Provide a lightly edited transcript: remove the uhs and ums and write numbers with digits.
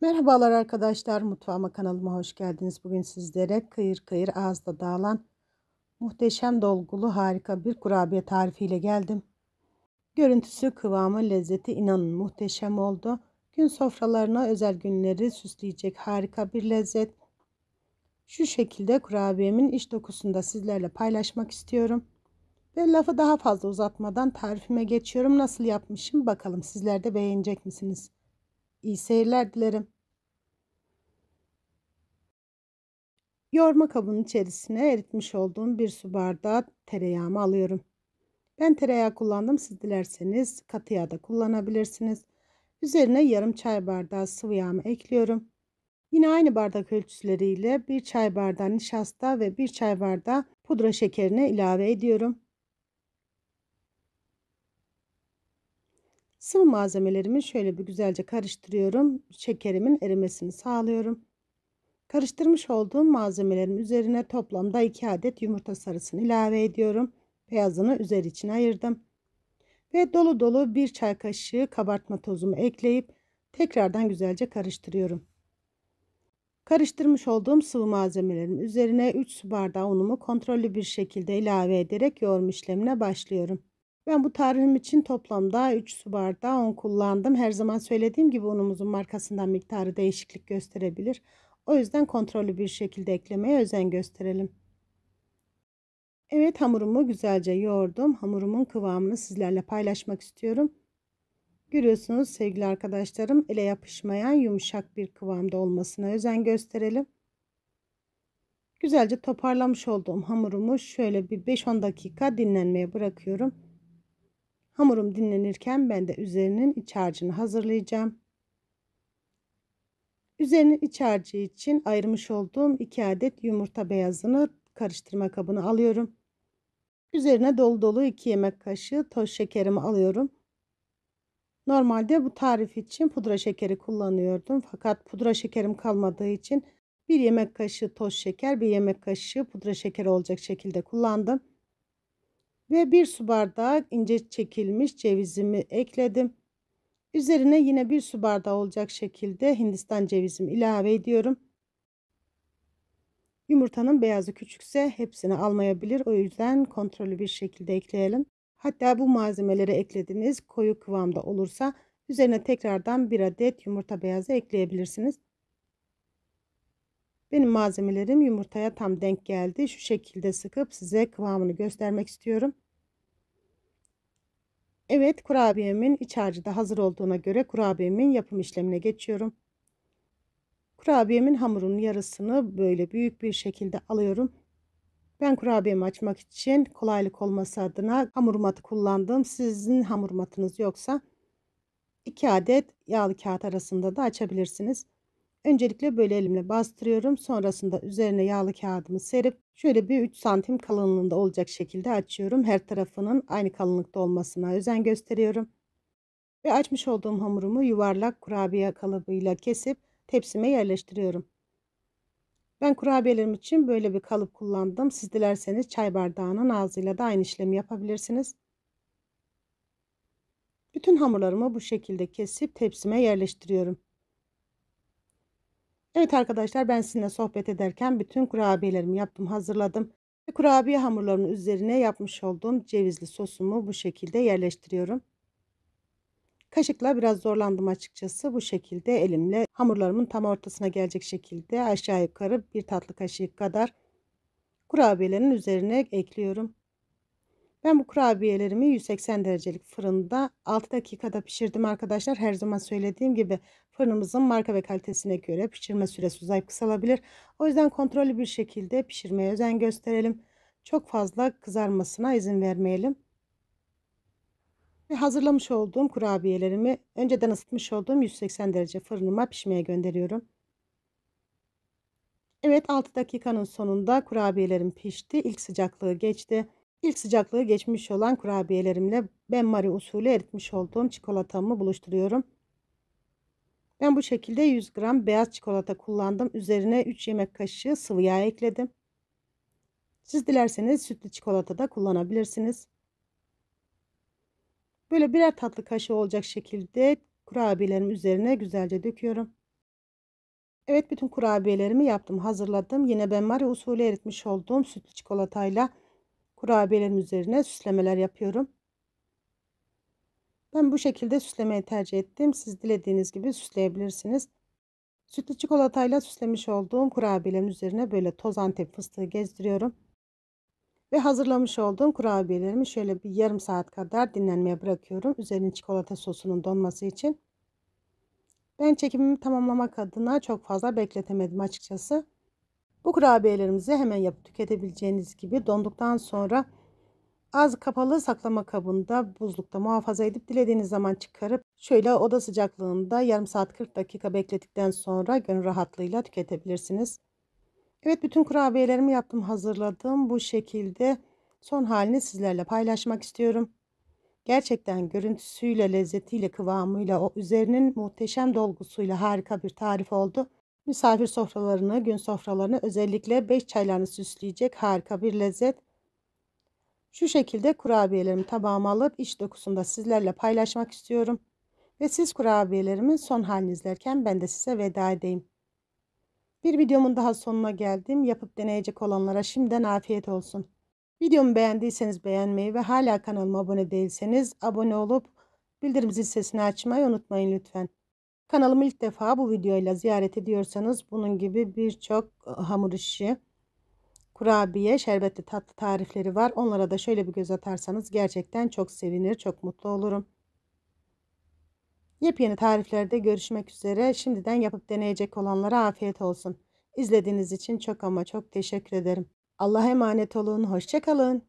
Merhabalar arkadaşlar, mutfağıma kanalıma hoş geldiniz. Bugün sizlere kıyır kıyır ağızda dağılan muhteşem dolgulu harika bir kurabiye tarifiyle geldim. Görüntüsü, kıvamı, lezzeti inanın muhteşem oldu. Gün sofralarına özel günleri süsleyecek harika bir lezzet. Şu şekilde kurabiyemin iç dokusunu da sizlerle paylaşmak istiyorum. Ve lafı daha fazla uzatmadan tarifime geçiyorum. Nasıl yapmışım bakalım, sizler de beğenecek misiniz? İyi seyirler dilerim. Yoğurma kabının içerisine eritmiş olduğum bir su bardağı tereyağımı alıyorum. Ben tereyağı kullandım. Siz dilerseniz katı yağ da kullanabilirsiniz. Üzerine yarım çay bardağı sıvı yağımı ekliyorum. Yine aynı bardak ölçüleriyle bir çay bardağı nişasta ve bir çay bardağı pudra şekerini ilave ediyorum. Sıvı malzemelerimi şöyle bir güzelce karıştırıyorum. Şekerimin erimesini sağlıyorum. Karıştırmış olduğum malzemelerin üzerine toplamda 2 adet yumurta sarısını ilave ediyorum. Beyazını üzeri için ayırdım. Ve dolu dolu bir çay kaşığı kabartma tozumu ekleyip tekrardan güzelce karıştırıyorum. Karıştırmış olduğum sıvı malzemelerin üzerine 3 su bardağı unumu kontrollü bir şekilde ilave ederek yoğurma işlemine başlıyorum. Ben bu tarifim için toplamda 3 su bardağı un kullandım. Her zaman söylediğim gibi unumuzun markasından miktarı değişiklik gösterebilir. O yüzden kontrollü bir şekilde eklemeye özen gösterelim. Evet, hamurumu güzelce yoğurdum. Hamurumun kıvamını sizlerle paylaşmak istiyorum. Görüyorsunuz sevgili arkadaşlarım, ele yapışmayan yumuşak bir kıvamda olmasına özen gösterelim. Güzelce toparlamış olduğum hamurumu şöyle bir 5-10 dakika dinlenmeye bırakıyorum. Hamurum dinlenirken ben de üzerinin iç harcını hazırlayacağım. Üzerinin iç harcı için ayırmış olduğum 2 adet yumurta beyazını karıştırma kabına alıyorum. Üzerine dolu dolu 2 yemek kaşığı toz şekerimi alıyorum. Normalde bu tarif için pudra şekeri kullanıyordum. Fakat pudra şekerim kalmadığı için 1 yemek kaşığı toz şeker, 1 yemek kaşığı pudra şekeri olacak şekilde kullandım. Ve 1 su bardağı ince çekilmiş cevizimi ekledim. Üzerine yine 1 su bardağı olacak şekilde Hindistan cevizimi ilave ediyorum. Yumurtanın beyazı küçükse hepsini almayabilir. O yüzden kontrollü bir şekilde ekleyelim. Hatta bu malzemeleri eklediğiniz koyu kıvamda olursa üzerine tekrardan 1 adet yumurta beyazı ekleyebilirsiniz. Benim malzemelerim yumurtaya tam denk geldi. Şu şekilde sıkıp size kıvamını göstermek istiyorum. Evet, kurabiyemin iç harcı da hazır olduğuna göre kurabiyemin yapım işlemine geçiyorum. Kurabiyemin hamurunun yarısını böyle büyük bir şekilde alıyorum. Ben kurabiyemi açmak için kolaylık olması adına hamur matı kullandım. Sizin hamur matınız yoksa 2 adet yağlı kağıt arasında da açabilirsiniz. Öncelikle böyle elimle bastırıyorum. Sonrasında üzerine yağlı kağıdımı serip şöyle bir 3 santim kalınlığında olacak şekilde açıyorum. Her tarafının aynı kalınlıkta olmasına özen gösteriyorum. Ve açmış olduğum hamurumu yuvarlak kurabiye kalıbıyla kesip tepsime yerleştiriyorum. Ben kurabiyelerim için böyle bir kalıp kullandım. Siz dilerseniz çay bardağının ağzıyla da aynı işlemi yapabilirsiniz. Bütün hamurlarımı bu şekilde kesip tepsime yerleştiriyorum. Evet arkadaşlar, ben sizinle sohbet ederken bütün kurabiyelerimi yaptım, hazırladım. Ve kurabiye hamurlarının üzerine yapmış olduğum cevizli sosumu bu şekilde yerleştiriyorum. Kaşıkla biraz zorlandım açıkçası. Bu şekilde elimle hamurlarımın tam ortasına gelecek şekilde aşağı yukarı 1 tatlı kaşığı kadar kurabiyelerin üzerine ekliyorum. Ben bu kurabiyelerimi 180 derecelik fırında 6 dakikada pişirdim arkadaşlar. Her zaman söylediğim gibi fırınımızın marka ve kalitesine göre pişirme süresi uzayıp kısalabilir. O yüzden kontrollü bir şekilde pişirmeye özen gösterelim. Çok fazla kızarmasına izin vermeyelim. Ve hazırlamış olduğum kurabiyelerimi önceden ısıtmış olduğum 180 derece fırınıma pişmeye gönderiyorum. Evet, 6 dakikanın sonunda kurabiyelerim pişti. İlk sıcaklığı geçti. İlk sıcaklığı geçmiş olan kurabiyelerimle benmari usulü eritmiş olduğum çikolatamı buluşturuyorum. Ben bu şekilde 100 gram beyaz çikolata kullandım. Üzerine 3 yemek kaşığı sıvı yağ ekledim. Siz dilerseniz sütlü çikolata da kullanabilirsiniz. Böyle birer tatlı kaşığı olacak şekilde kurabiyelerim üzerine güzelce döküyorum. Evet, bütün kurabiyelerimi yaptım, hazırladım. Yine benmari usulü eritmiş olduğum sütlü çikolatayla kurabiyelerin üzerine süslemeler yapıyorum. Ben bu şekilde süslemeyi tercih ettim. Siz dilediğiniz gibi süsleyebilirsiniz. Sütlü çikolatayla süslemiş olduğum kurabiyelerin üzerine böyle toz Antep fıstığı gezdiriyorum. Ve hazırlamış olduğum kurabiyelerimi şöyle bir yarım saat kadar dinlenmeye bırakıyorum. Üzerine çikolata sosunun donması için. Ben çekimimi tamamlamak adına çok fazla bekletemedim açıkçası. Bu kurabiyelerimizi hemen yapıp tüketebileceğiniz gibi donduktan sonra az kapalı saklama kabında buzlukta muhafaza edip dilediğiniz zaman çıkarıp şöyle oda sıcaklığında yarım saat 40 dakika bekledikten sonra gönül rahatlığıyla tüketebilirsiniz. Evet, bütün kurabiyelerimi yaptım, hazırladım. Bu şekilde son halini sizlerle paylaşmak istiyorum. Gerçekten görüntüsüyle, lezzetiyle, kıvamıyla, o üzerinin muhteşem dolgusuyla harika bir tarif oldu. Misafir sofralarını, gün sofralarını, özellikle 5 çaylarını süsleyecek harika bir lezzet. Şu şekilde kurabiyelerimi tabağıma alıp iç dokusunu da sizlerle paylaşmak istiyorum. Ve siz kurabiyelerimin son halini izlerken ben de size veda edeyim. Bir videomun daha sonuna geldim. Yapıp deneyecek olanlara şimdiden afiyet olsun. Videomu beğendiyseniz beğenmeyi ve hala kanalıma abone değilseniz abone olup bildirim zil sesini açmayı unutmayın lütfen. Kanalımı ilk defa bu videoyla ziyaret ediyorsanız bunun gibi birçok hamur işi, kurabiye, şerbetli tatlı tarifleri var. Onlara da şöyle bir göz atarsanız gerçekten çok sevinir, çok mutlu olurum. Yepyeni tariflerde görüşmek üzere. Şimdiden yapıp deneyecek olanlara afiyet olsun. İzlediğiniz için çok ama çok teşekkür ederim. Allah'a emanet olun. Hoşça kalın.